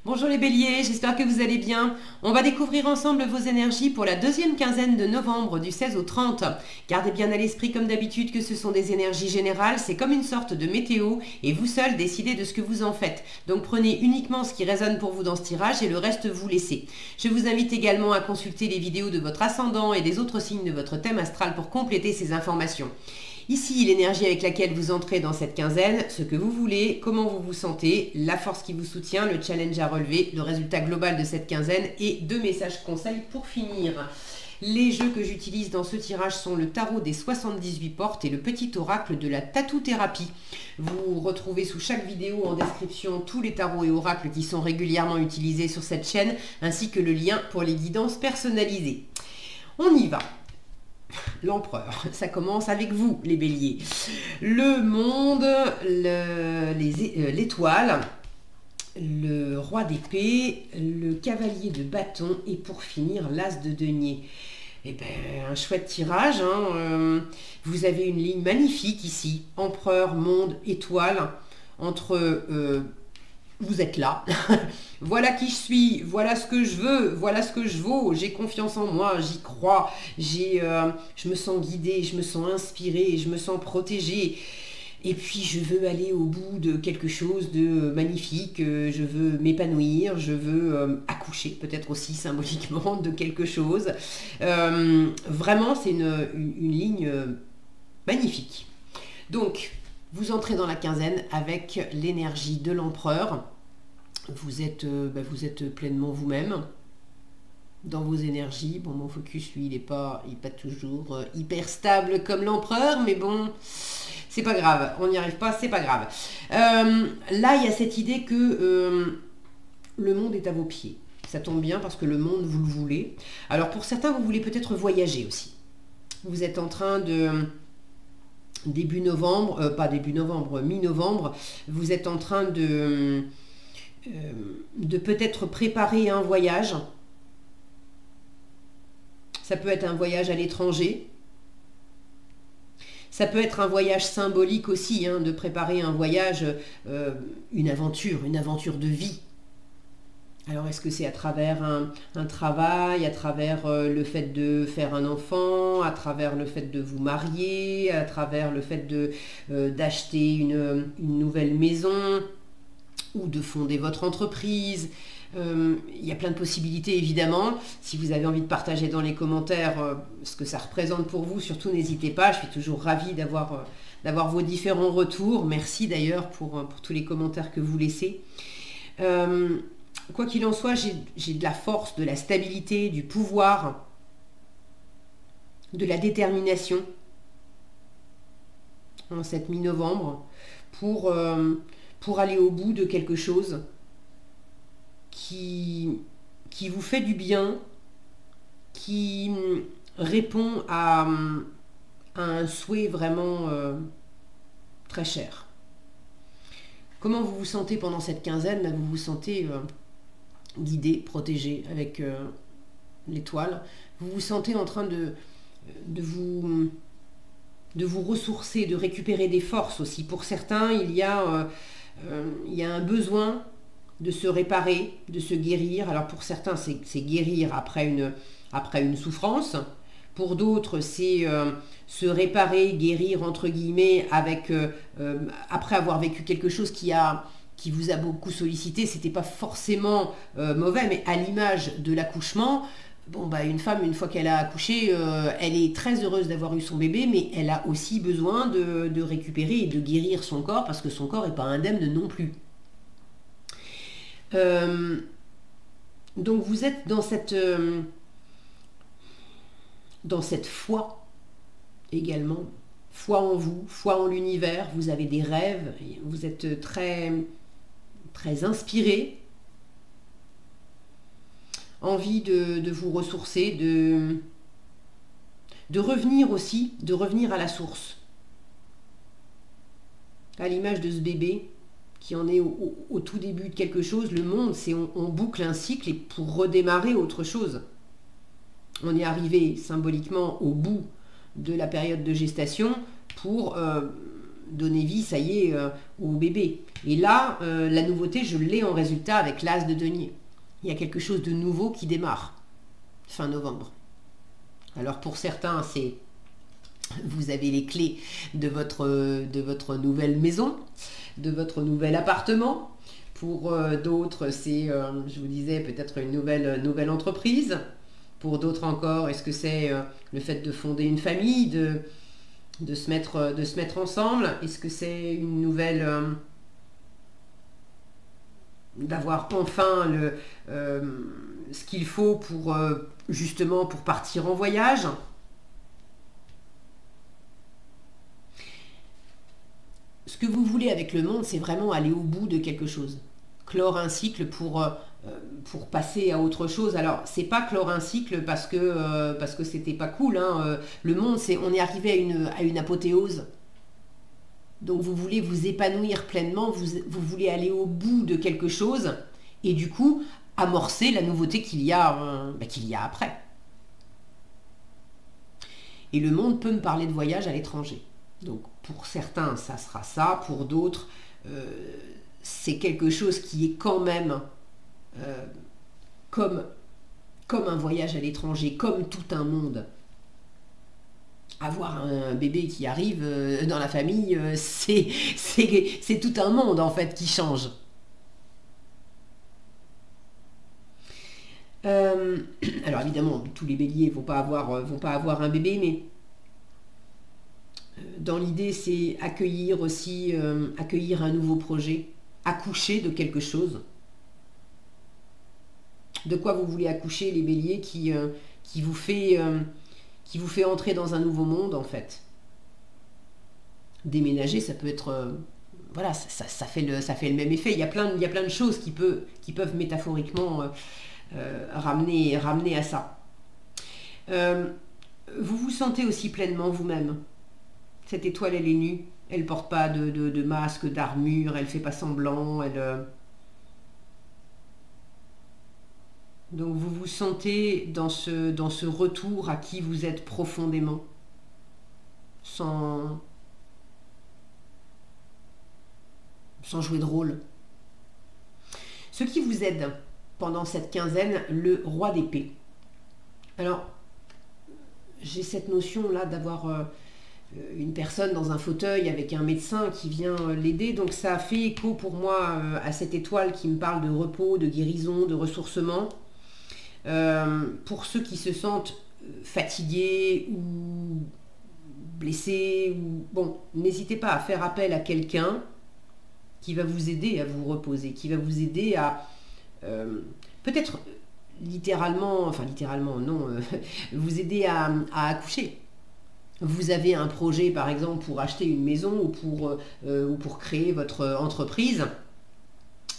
Bonjour les béliers, j'espère que vous allez bien. On va découvrir ensemble vos énergies pour la deuxième quinzaine de novembre du 16 au 30. Gardez bien à l'esprit comme d'habitude que ce sont des énergies générales, c'est comme une sorte de météo et vous seul décidez de ce que vous en faites. Donc prenez uniquement ce qui résonne pour vous dans ce tirage et le reste vous laissez. Je vous invite également à consulter les vidéos de votre ascendant et des autres signes de votre thème astral pour compléter ces informations. Ici, l'énergie avec laquelle vous entrez dans cette quinzaine, ce que vous voulez, comment vous vous sentez, la force qui vous soutient, le challenge à relever, le résultat global de cette quinzaine et 2 messages conseils pour finir. Les jeux que j'utilise dans ce tirage sont le tarot des 78 portes et le petit oracle de la tatou-thérapie. Vous retrouvez sous chaque vidéo en description tous les tarots et oracles qui sont régulièrement utilisés sur cette chaîne, ainsi que le lien pour les guidances personnalisées. On y va. L'empereur, ça commence avec vous les béliers. Le monde, l'étoile, le roi d'épée, le cavalier de bâton et pour finir l'as de denier. Eh bien, un chouette tirage, hein. Vous avez une ligne magnifique ici, empereur, monde, étoile, entre... vous êtes là, voilà qui je suis, voilà ce que je veux, voilà ce que je vaux, j'ai confiance en moi, j'y crois, je me sens guidée, je me sens inspirée, je me sens protégée. Et puis je veux aller au bout de quelque chose de magnifique, je veux m'épanouir, je veux accoucher peut-être aussi symboliquement de quelque chose. Vraiment c'est une ligne magnifique. Donc vous entrez dans la quinzaine avec l'énergie de l'empereur. Vous êtes pleinement vous-même dans vos énergies. Bon, mon focus, lui, il n'est pas toujours hyper stable comme l'empereur, mais bon, c'est pas grave. On n'y arrive pas, c'est pas grave. Là, il y a cette idée que le monde est à vos pieds. Ça tombe bien parce que le monde, vous le voulez. Alors, pour certains, vous voulez peut-être voyager aussi. Vous êtes en train de... début novembre, pas début novembre, mi-novembre, vous êtes en train de peut-être préparer un voyage. Ça peut être un voyage à l'étranger. Ça peut être un voyage symbolique aussi, hein, de préparer un voyage, une aventure de vie. Alors, est-ce que c'est à travers un travail, à travers le fait de faire un enfant, à travers le fait de vous marier, à travers le fait d'acheter une nouvelle maison ou de fonder votre entreprise? Il y a plein de possibilités, évidemment. Si vous avez envie de partager dans les commentaires ce que ça représente pour vous, surtout n'hésitez pas. Je suis toujours ravie d'avoir vos différents retours. Merci d'ailleurs pour tous les commentaires que vous laissez. Quoi qu'il en soit, j'ai de la force, de la stabilité, du pouvoir, de la détermination en cette mi-novembre pour aller au bout de quelque chose qui vous fait du bien, qui répond à un souhait vraiment très cher. Comment vous vous sentez pendant cette quinzaine? Vous vous sentez... guidé, protégé avec l'étoile. Vous vous sentez en train de vous ressourcer, de récupérer des forces aussi. Pour certains, il y a un besoin de se réparer, de se guérir. Alors pour certains, c'est guérir après une souffrance. Pour d'autres, c'est se réparer, guérir entre guillemets après avoir vécu quelque chose qui vous a beaucoup sollicité. C'était pas forcément mauvais, mais à l'image de l'accouchement, bon, une femme, une fois qu'elle a accouché, elle est très heureuse d'avoir eu son bébé, mais elle a aussi besoin de récupérer et de guérir son corps, parce que son corps n'est pas indemne non plus. Donc vous êtes dans cette foi également, foi en vous, foi en l'univers. Vous avez des rêves, vous êtes très inspiré, envie de vous ressourcer, de revenir aussi, de revenir à la source. À l'image de ce bébé qui en est au tout début de quelque chose, le monde, c'est on boucle un cycle et pour redémarrer autre chose. On est arrivé symboliquement au bout de la période de gestation pour donner vie, ça y est, au bébé. Et là, la nouveauté, je l'ai en résultat avec l'as de denier. Il y a quelque chose de nouveau qui démarre fin novembre. Alors pour certains, c'est vous avez les clés de votre nouvelle maison, de votre nouvel appartement. Pour d'autres, c'est, je vous disais, peut-être une nouvelle entreprise. Pour d'autres encore, est-ce que c'est le fait de fonder une famille, de se mettre ensemble? Est-ce que c'est une nouvelle... d'avoir enfin ce qu'il faut pour justement pour partir en voyage? Ce que vous voulez avec le monde, c'est vraiment aller au bout de quelque chose. Clore un cycle pour passer à autre chose. Alors, c'est pas clore un cycle parce que c'était pas cool. Hein. Le monde, on est arrivé à une apothéose. Donc, vous voulez vous épanouir pleinement, vous voulez aller au bout de quelque chose et du coup, amorcer la nouveauté qu'il y a après. Et le monde peut me parler de voyage à l'étranger. Donc, pour certains, ça sera ça. Pour d'autres, c'est quelque chose qui est quand même comme un voyage à l'étranger, comme tout un monde. Avoir un bébé qui arrive dans la famille, c'est tout un monde en fait qui change. Alors évidemment, tous les béliers vont pas avoir un bébé, mais dans l'idée, c'est accueillir aussi, accueillir un nouveau projet, accoucher de quelque chose. De quoi vous voulez accoucher, les béliers, qui vous fait entrer dans un nouveau monde, en fait. Déménager, ça peut être... voilà, ça fait le même effet. Il y a plein de choses qui peuvent métaphoriquement ramener à ça. Vous vous sentez aussi pleinement vous-même. Cette étoile, elle est nue. Elle ne porte pas de masque, d'armure. Elle ne fait pas semblant. Donc vous vous sentez dans ce retour à qui vous êtes profondément. Sans jouer de rôle. Ce qui vous aide pendant cette quinzaine, le roi d'épée. Alors, j'ai cette notion-là d'avoir une personne dans un fauteuil avec un médecin qui vient l'aider. Donc ça fait écho pour moi à cette étoile qui me parle de repos, de guérison, de ressourcement. Pour ceux qui se sentent fatigués ou blessés, bon, n'hésitez pas à faire appel à quelqu'un qui va vous aider à vous reposer, qui va vous aider à peut-être littéralement non, vous aider à accoucher. Vous avez un projet par exemple pour acheter une maison ou pour créer votre entreprise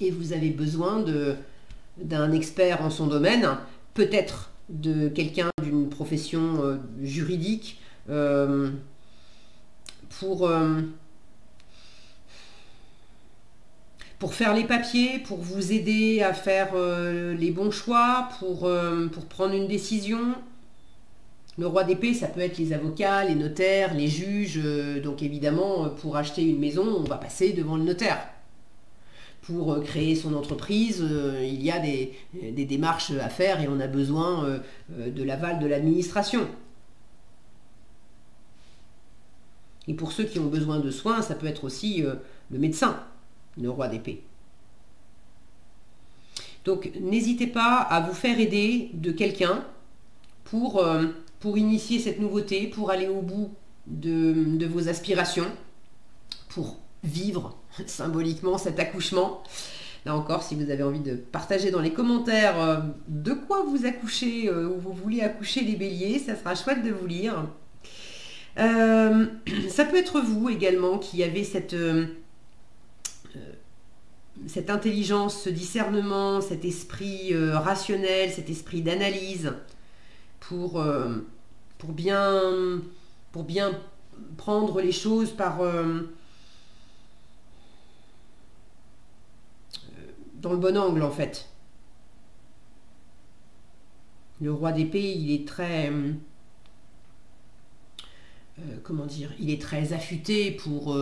et vous avez besoin d'un expert en son domaine, peut-être de quelqu'un d'une profession juridique pour faire les papiers, pour vous aider à faire les bons choix, pour prendre une décision. Le roi d'épée, ça peut être les avocats, les notaires, les juges. Donc évidemment, pour acheter une maison, on va passer devant le notaire. Pour créer son entreprise, il y a des démarches à faire et on a besoin de l'aval de l'administration. Et pour ceux qui ont besoin de soins, ça peut être aussi le médecin, le roi d'épée. Donc n'hésitez pas à vous faire aider de quelqu'un pour initier cette nouveauté, pour aller au bout de vos aspirations, pour vivre symboliquement cet accouchement. Là encore, si vous avez envie de partager dans les commentaires de quoi vous accouchez ou vous voulez accoucher les béliers, ça sera chouette de vous lire. Ça peut être vous également qui avez cette intelligence, ce discernement, cet esprit rationnel, cet esprit d'analyse pour bien prendre les choses dans le bon angle en fait. Le roi d'épée, il est très comment dire, il est très affûté pour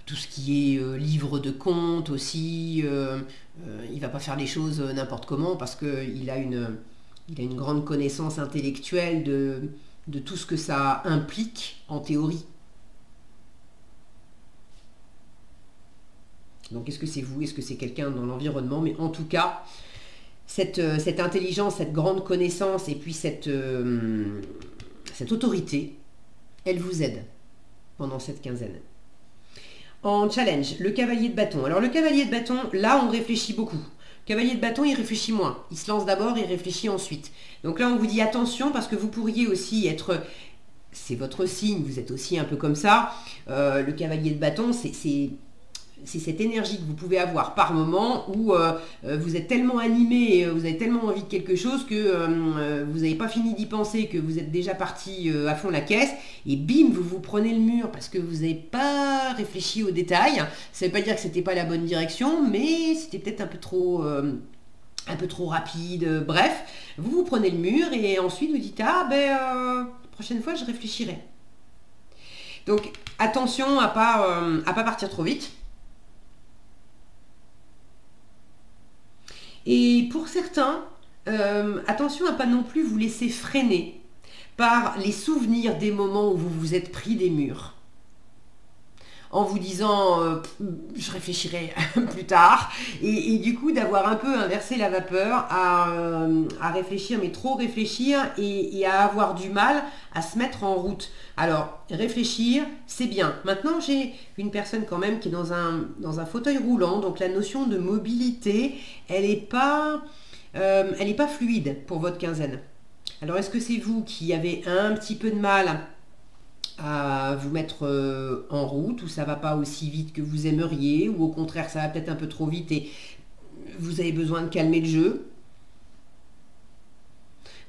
tout ce qui est livre de compte aussi. Il va pas faire les choses n'importe comment parce qu'il a il a une grande connaissance intellectuelle de tout ce que ça implique en théorie. Donc est-ce que c'est vous, est-ce que c'est quelqu'un dans l'environnement? Mais en tout cas, cette intelligence, cette grande connaissance et puis cette autorité, elle vous aide pendant cette quinzaine. En challenge, le cavalier de bâton. Alors le cavalier de bâton, là on réfléchit beaucoup. Le cavalier de bâton, il réfléchit moins. Il se lance d'abord, il réfléchit ensuite. Donc là on vous dit attention parce que vous pourriez aussi être... C'est votre signe, vous êtes aussi un peu comme ça. Le cavalier de bâton, c'est cette énergie que vous pouvez avoir par moment où vous êtes tellement animé, vous avez tellement envie de quelque chose que vous n'avez pas fini d'y penser, que vous êtes déjà parti à fond la caisse, et bim, vous vous prenez le mur parce que vous n'avez pas réfléchi aux détails. Ça ne veut pas dire que c'était pas la bonne direction, mais c'était peut-être un peu trop rapide. Bref, vous vous prenez le mur et ensuite vous dites ah ben prochaine fois je réfléchirai. Donc attention à pas partir trop vite. Et pour certains, attention à pas non plus vous laisser freiner par les souvenirs des moments où vous vous êtes pris des murs. En vous disant je réfléchirai plus tard et du coup d'avoir un peu inversé la vapeur à réfléchir mais trop réfléchir et à avoir du mal à se mettre en route. Alors réfléchir c'est bien. Maintenant j'ai une personne quand même qui est dans un fauteuil roulant, donc la notion de mobilité elle n'est pas fluide pour votre quinzaine. Alors est-ce que c'est vous qui avez un petit peu de mal à vous mettre en route, ou ça va pas aussi vite que vous aimeriez, ou au contraire ça va peut-être un peu trop vite et vous avez besoin de calmer le jeu,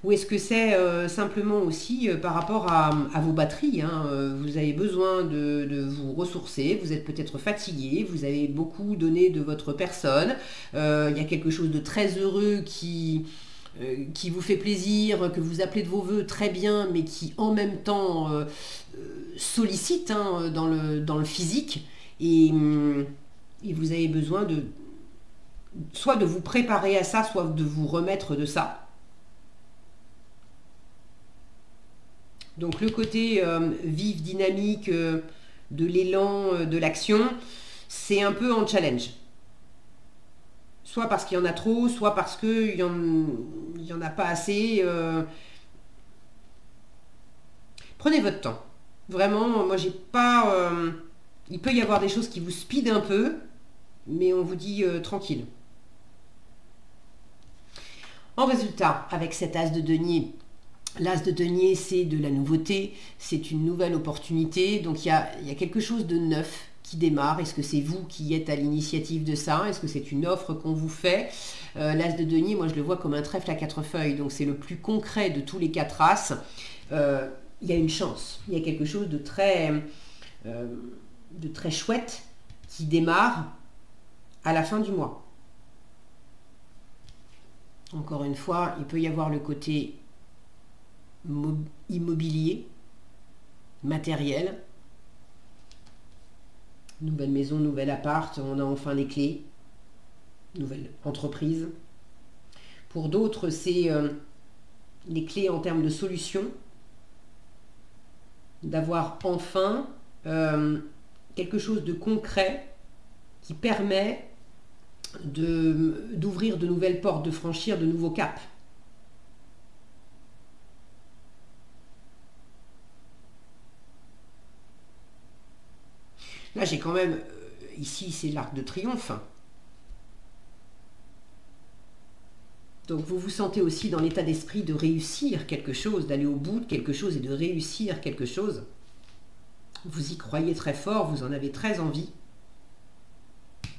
ou est-ce que c'est simplement aussi par rapport à vos batteries, hein, vous avez besoin de vous ressourcer, vous êtes peut-être fatigué, vous avez beaucoup donné de votre personne, il y a quelque chose de très heureux qui vous fait plaisir, que vous appelez de vos voeux très bien, mais qui en même temps sollicite hein, dans le physique, et vous avez besoin soit de vous préparer à ça, soit de vous remettre de ça. Donc le côté vif, dynamique, de l'élan, de l'action, c'est un peu en challenge. Soit parce qu'il y en a trop, soit parce qu'il n'y en a pas assez. Prenez votre temps. Vraiment, moi j'ai pas... il peut y avoir des choses qui vous speedent un peu, mais on vous dit tranquille. En résultat, avec cet as de denier, l'as de denier c'est de la nouveauté, c'est une nouvelle opportunité, donc il y a quelque chose de neuf qui démarre. Est-ce que c'est vous qui êtes à l'initiative de ça? Est-ce que c'est une offre qu'on vous fait? L'as de denier, moi je le vois comme un trèfle à 4 feuilles, donc c'est le plus concret de tous les 4 as. Il y a une chance, il y a quelque chose de très chouette qui démarre à la fin du mois. Encore une fois, il peut y avoir le côté immobilier, matériel. Nouvelle maison, nouvel appart, on a enfin les clés. Nouvelle entreprise. Pour d'autres, c'est les clés en termes de solutions. D'avoir enfin quelque chose de concret qui permet d'ouvrir de nouvelles portes, de franchir de nouveaux caps. Là, j'ai quand même... ici, c'est l'Arc de Triomphe. Donc, vous vous sentez aussi dans l'état d'esprit de réussir quelque chose, d'aller au bout de quelque chose et de réussir quelque chose. Vous y croyez très fort, vous en avez très envie.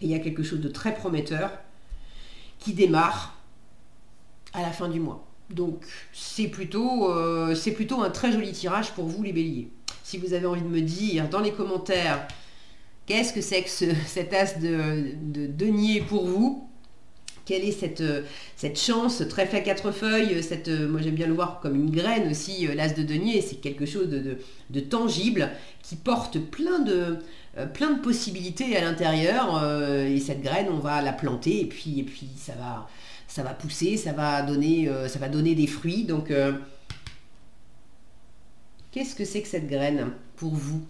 Et il y a quelque chose de très prometteur qui démarre à la fin du mois. Donc, c'est plutôt un très joli tirage pour vous, les béliers. Si vous avez envie de me dire dans les commentaires qu'est-ce que c'est que cet as de denier pour vous, Quelle est cette chance, trèfle à 4 feuilles, moi j'aime bien le voir comme une graine aussi, l'as de denier, c'est quelque chose de tangible qui porte plein de possibilités à l'intérieur, et cette graine on va la planter et puis ça va pousser, ça va donner des fruits. Donc qu'est-ce que c'est que cette graine pour vous,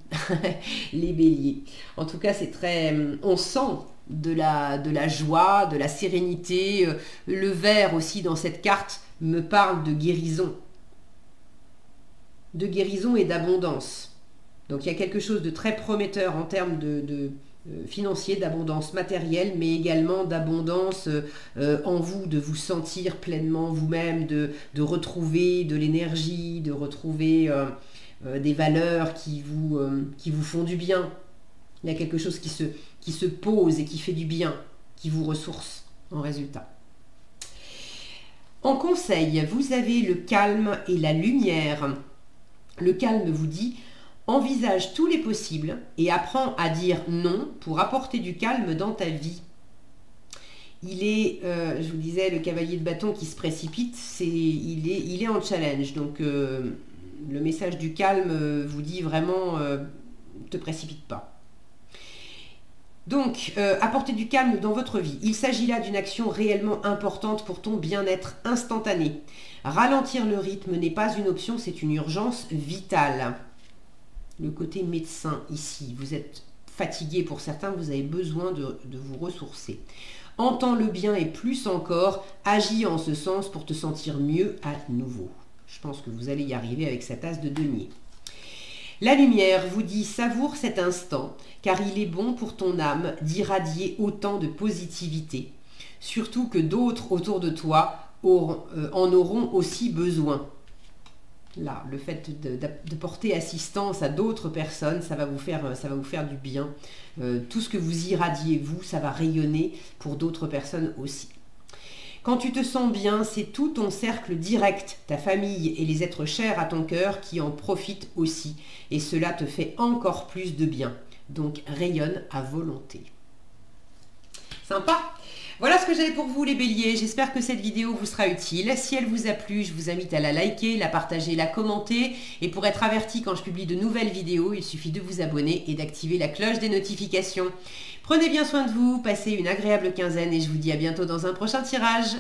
les béliers? En tout cas, c'est très... On sent de la joie, de la sérénité. Le vert aussi dans cette carte me parle de guérison. De guérison et d'abondance. Donc il y a quelque chose de très prometteur en termes de financier, d'abondance matérielle, mais également d'abondance en vous, de vous sentir pleinement vous-même, de retrouver de l'énergie, de retrouver des valeurs qui vous font du bien. Il y a quelque chose qui se pose et qui fait du bien, qui vous ressource en résultat. En conseil, vous avez le calme et la lumière. Le calme vous dit: envisage tous les possibles et apprends à dire non pour apporter du calme dans ta vie. Il est, je vous disais, le cavalier de bâton qui se précipite, il est en challenge. Donc le message du calme vous dit vraiment, te précipite pas. Donc, apporter du calme dans votre vie. Il s'agit là d'une action réellement importante pour ton bien-être instantané. Ralentir le rythme n'est pas une option, c'est une urgence vitale. Le côté médecin ici, vous êtes fatigué pour certains, vous avez besoin de vous ressourcer. Entends le bien et plus encore, agis en ce sens pour te sentir mieux à nouveau. Je pense que vous allez y arriver avec cet as de denier. La lumière vous dit: savoure cet instant, car il est bon pour ton âme d'irradier autant de positivité, surtout que d'autres autour de toi en auront aussi besoin. Là, le fait de porter assistance à d'autres personnes, ça va vous faire du bien. Tout ce que vous irradiez, vous, ça va rayonner pour d'autres personnes aussi. Quand tu te sens bien, c'est tout ton cercle direct, ta famille et les êtres chers à ton cœur qui en profitent aussi. Et cela te fait encore plus de bien. Donc rayonne à volonté. Sympa! Voilà ce que j'avais pour vous les béliers. J'espère que cette vidéo vous sera utile. Si elle vous a plu, je vous invite à la liker, la partager, la commenter. Et pour être averti quand je publie de nouvelles vidéos, il suffit de vous abonner et d'activer la cloche des notifications. Prenez bien soin de vous, passez une agréable quinzaine et je vous dis à bientôt dans un prochain tirage.